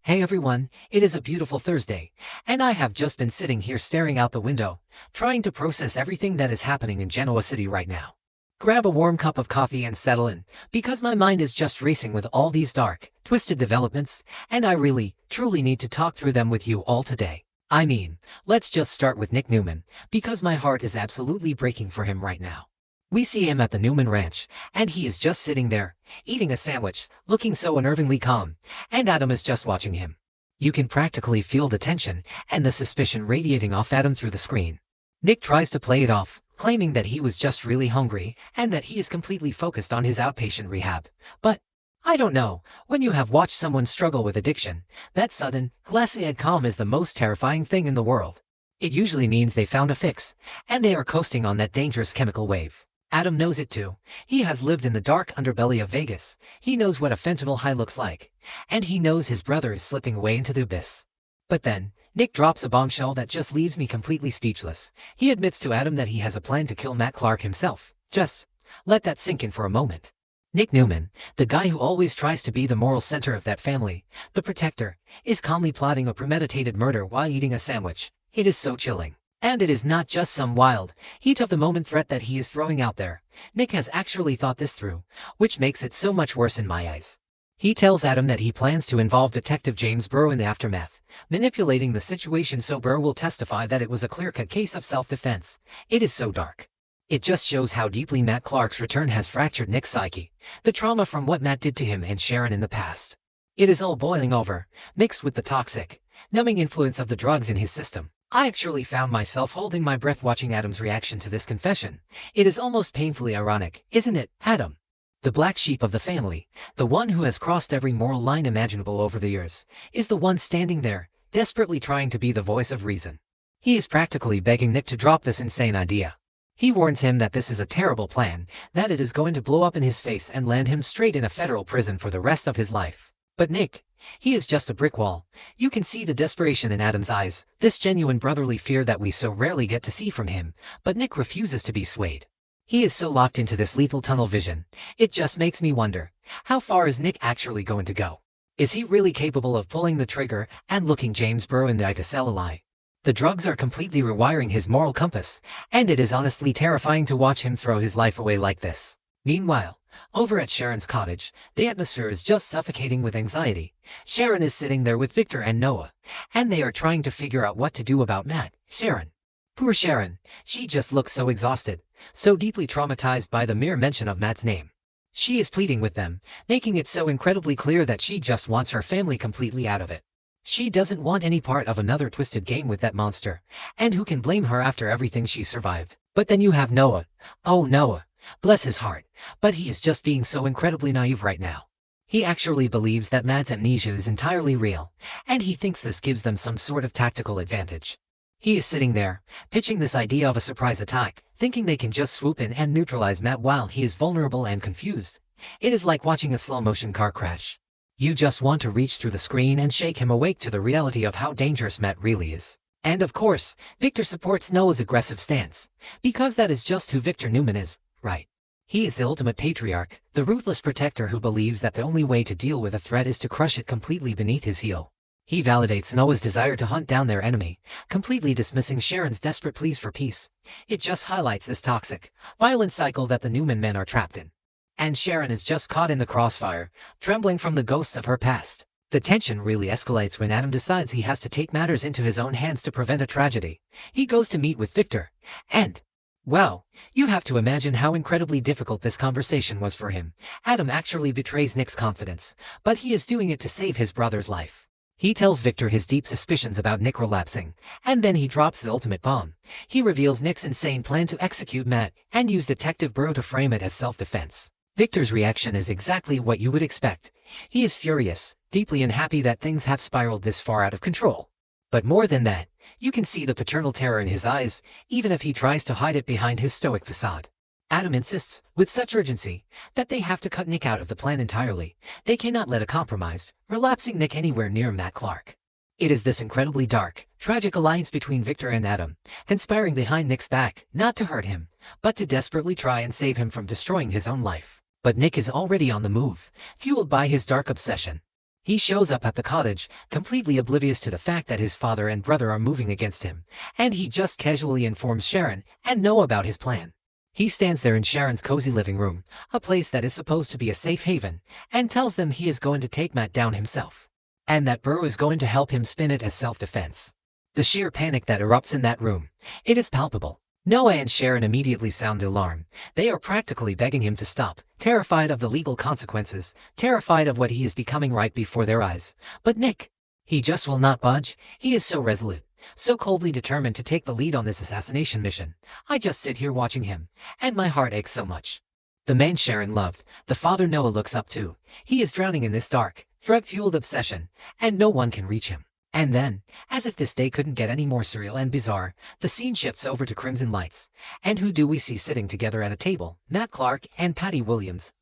Hey everyone, it is a beautiful Thursday, and I have just been sitting here staring out the window, trying to process everything that is happening in Genoa City right now. Grab a warm cup of coffee and settle in, because my mind is just racing with all these dark, twisted developments, and I really, truly need to talk through them with you all today. I mean, let's just start with Nick Newman, because my heart is absolutely breaking for him right now. We see him at the Newman Ranch, and he is just sitting there, eating a sandwich, looking so unnervingly calm, and Adam is just watching him. You can practically feel the tension and the suspicion radiating off Adam through the screen. Nick tries to play it off, claiming that he was just really hungry and that he is completely focused on his outpatient rehab. But, I don't know, when you have watched someone struggle with addiction, that sudden, glassy-eyed calm is the most terrifying thing in the world. It usually means they found a fix, and they are coasting on that dangerous chemical wave. Adam knows it too. He has lived in the dark underbelly of Vegas. He knows what a fentanyl high looks like. And he knows his brother is slipping away into the abyss. But then, Nick drops a bombshell that just leaves me completely speechless. He admits to Adam that he has a plan to kill Matt Clark himself. Just let that sink in for a moment. Nick Newman, the guy who always tries to be the moral center of that family, the protector, is calmly plotting a premeditated murder while eating a sandwich. It is so chilling. And it is not just some wild, heat-of-the-moment threat that he is throwing out there. Nick has actually thought this through, which makes it so much worse in my eyes. He tells Adam that he plans to involve Detective James Burrow in the aftermath, manipulating the situation so Burrow will testify that it was a clear-cut case of self-defense. It is so dark. It just shows how deeply Matt Clark's return has fractured Nick's psyche, the trauma from what Matt did to him and Sharon in the past. It is all boiling over, mixed with the toxic, numbing influence of the drugs in his system. I actually found myself holding my breath watching Adam's reaction to this confession. It is almost painfully ironic, isn't it, Adam? The black sheep of the family, the one who has crossed every moral line imaginable over the years, is the one standing there, desperately trying to be the voice of reason. He is practically begging Nick to drop this insane idea. He warns him that this is a terrible plan, that it is going to blow up in his face and land him straight in a federal prison for the rest of his life. But Nick, he is just a brick wall. You can see the desperation in Adam's eyes, this genuine brotherly fear that we so rarely get to see from him, but Nick refuses to be swayed. He is so locked into this lethal tunnel vision, it just makes me wonder, how far is Nick actually going to go? Is he really capable of pulling the trigger and looking James Burrow in the eye to sell a lie? The drugs are completely rewiring his moral compass, and it is honestly terrifying to watch him throw his life away like this. Meanwhile, over at Sharon's cottage, the atmosphere is just suffocating with anxiety. Sharon is sitting there with Victor and Noah, and they are trying to figure out what to do about Matt. Sharon. Poor Sharon, she just looks so exhausted, so deeply traumatized by the mere mention of Matt's name. She is pleading with them, making it so incredibly clear that she just wants her family completely out of it. She doesn't want any part of another twisted game with that monster, and who can blame her after everything she survived? But then you have Noah. Oh, Noah. Bless his heart, but he is just being so incredibly naive right now. He actually believes that Matt's amnesia is entirely real, and he thinks this gives them some sort of tactical advantage. He is sitting there, pitching this idea of a surprise attack, thinking they can just swoop in and neutralize Matt while he is vulnerable and confused. It is like watching a slow-motion car crash. You just want to reach through the screen and shake him awake to the reality of how dangerous Matt really is. And of course, Victor supports Noah's aggressive stance, because that is just who Victor Newman is. Right. He is the ultimate patriarch, the ruthless protector who believes that the only way to deal with a threat is to crush it completely beneath his heel. He validates Noah's desire to hunt down their enemy, completely dismissing Sharon's desperate pleas for peace. It just highlights this toxic, violent cycle that the Newman men are trapped in. And Sharon is just caught in the crossfire, trembling from the ghosts of her past. The tension really escalates when Adam decides he has to take matters into his own hands to prevent a tragedy. He goes to meet with Victor, and wow, you have to imagine how incredibly difficult this conversation was for him. Adam actually betrays Nick's confidence, but he is doing it to save his brother's life. He tells Victor his deep suspicions about Nick relapsing, and then he drops the ultimate bomb. He reveals Nick's insane plan to execute Matt and use Detective Burrow to frame it as self-defense. Victor's reaction is exactly what you would expect. He is furious, deeply unhappy that things have spiraled this far out of control. But more than that, you can see the paternal terror in his eyes, even if he tries to hide it behind his stoic facade. Adam insists, with such urgency, that they have to cut Nick out of the plan entirely. They cannot let a compromised, relapsing Nick anywhere near Matt Clark. It is this incredibly dark, tragic alliance between Victor and Adam, conspiring behind Nick's back, not to hurt him, but to desperately try and save him from destroying his own life. But Nick is already on the move, fueled by his dark obsession. He shows up at the cottage, completely oblivious to the fact that his father and brother are moving against him, and he just casually informs Sharon and Noah about his plan. He stands there in Sharon's cozy living room, a place that is supposed to be a safe haven, and tells them he is going to take Matt down himself, and that Burrow is going to help him spin it as self-defense. The sheer panic that erupts in that room, it is palpable. Noah and Sharon immediately sound the alarm. They are practically begging him to stop, terrified of the legal consequences, terrified of what he is becoming right before their eyes. But Nick, he just will not budge. He is so resolute, so coldly determined to take the lead on this assassination mission. I just sit here watching him, and my heart aches so much. The man Sharon loved, the father Noah looks up to, he is drowning in this dark, drug-fueled obsession, and no one can reach him. And then, as if this day couldn't get any more surreal and bizarre, the scene shifts over to crimson lights. And who do we see sitting together at a table? Matt Clark and Patty Williams.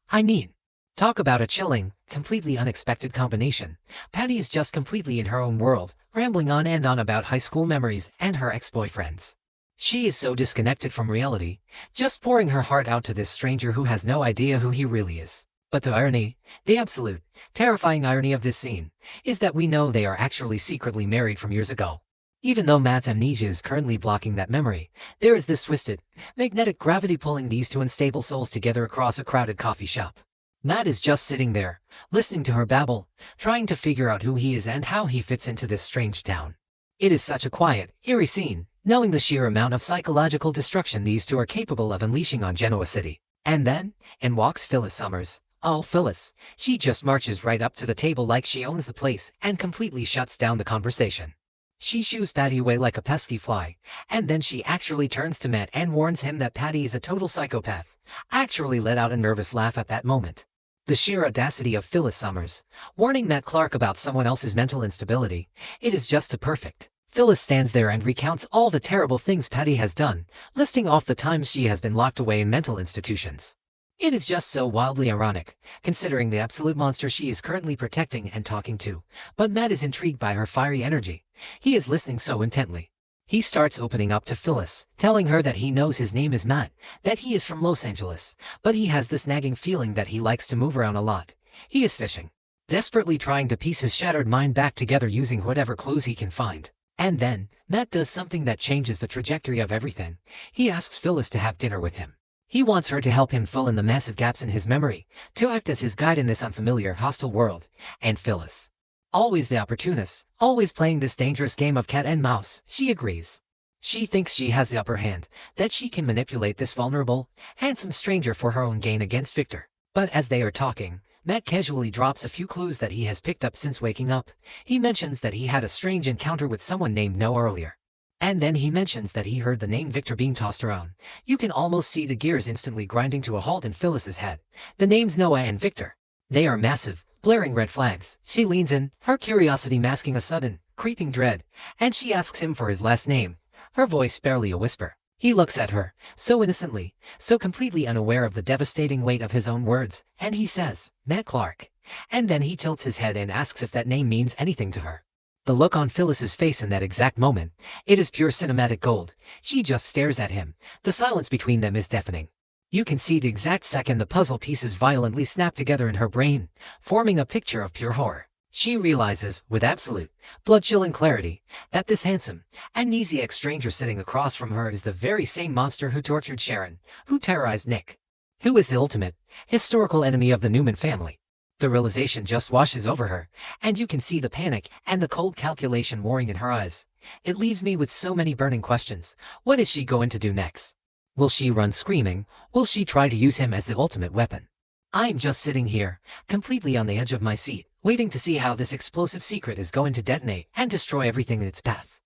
Talk about a chilling, completely unexpected combination. Patty is just completely in her own world, rambling on and on about high school memories and her ex-boyfriends. She is so disconnected from reality, just pouring her heart out to this stranger who has no idea who he really is. But the irony, the absolute, terrifying irony of this scene, is that we know they are actually secretly married from years ago. Even though Matt's amnesia is currently blocking that memory, there is this twisted, magnetic gravity pulling these two unstable souls together across a crowded coffee shop. Matt is just sitting there, listening to her babble, trying to figure out who he is and how he fits into this strange town. It is such a quiet, eerie scene, knowing the sheer amount of psychological destruction these two are capable of unleashing on Genoa City. And then, in walks Phyllis Summers. Oh, Phyllis. She just marches right up to the table like she owns the place and completely shuts down the conversation. She shoos Patty away like a pesky fly, and then she actually turns to Matt and warns him that Patty is a total psychopath. I actually let out a nervous laugh at that moment. The sheer audacity of Phyllis Summers, warning Matt Clark about someone else's mental instability, it is just too perfect. Phyllis stands there and recounts all the terrible things Patty has done, listing off the times she has been locked away in mental institutions. It is just so wildly ironic, considering the absolute monster she is currently protecting and talking to. But Matt is intrigued by her fiery energy. He is listening so intently. He starts opening up to Phyllis, telling her that he knows his name is Matt, that he is from Los Angeles, but he has this nagging feeling that he likes to move around a lot. He is fishing, desperately trying to piece his shattered mind back together using whatever clues he can find. And then, Matt does something that changes the trajectory of everything. He asks Phyllis to have dinner with him. He wants her to help him fill in the massive gaps in his memory, to act as his guide in this unfamiliar, hostile world. And Phyllis, always the opportunist, always playing this dangerous game of cat and mouse, she agrees. She thinks she has the upper hand, that she can manipulate this vulnerable, handsome stranger for her own gain against Victor. But as they are talking, Matt casually drops a few clues that he has picked up since waking up. He mentions that he had a strange encounter with someone named Noah earlier. And then he mentions that he heard the name Victor being tossed around. You can almost see the gears instantly grinding to a halt in Phyllis's head. The names Noah and Victor. They are massive, blaring red flags. She leans in, her curiosity masking a sudden, creeping dread, and she asks him for his last name, her voice barely a whisper. He looks at her, so innocently, so completely unaware of the devastating weight of his own words, and he says, Matt Clark. And then he tilts his head and asks if that name means anything to her. The look on Phyllis's face in that exact moment, it is pure cinematic gold. She just stares at him. The silence between them is deafening. You can see the exact second the puzzle pieces violently snap together in her brain, forming a picture of pure horror. She realizes, with absolute, blood-chilling clarity, that this handsome, amnesiac stranger sitting across from her is the very same monster who tortured Sharon, who terrorized Nick, who is the ultimate, historical enemy of the Newman family. The realization just washes over her, and you can see the panic and the cold calculation warring in her eyes. It leaves me with so many burning questions. What is she going to do next? Will she run screaming? Will she try to use him as the ultimate weapon? I'm just sitting here, completely on the edge of my seat, waiting to see how this explosive secret is going to detonate and destroy everything in its path.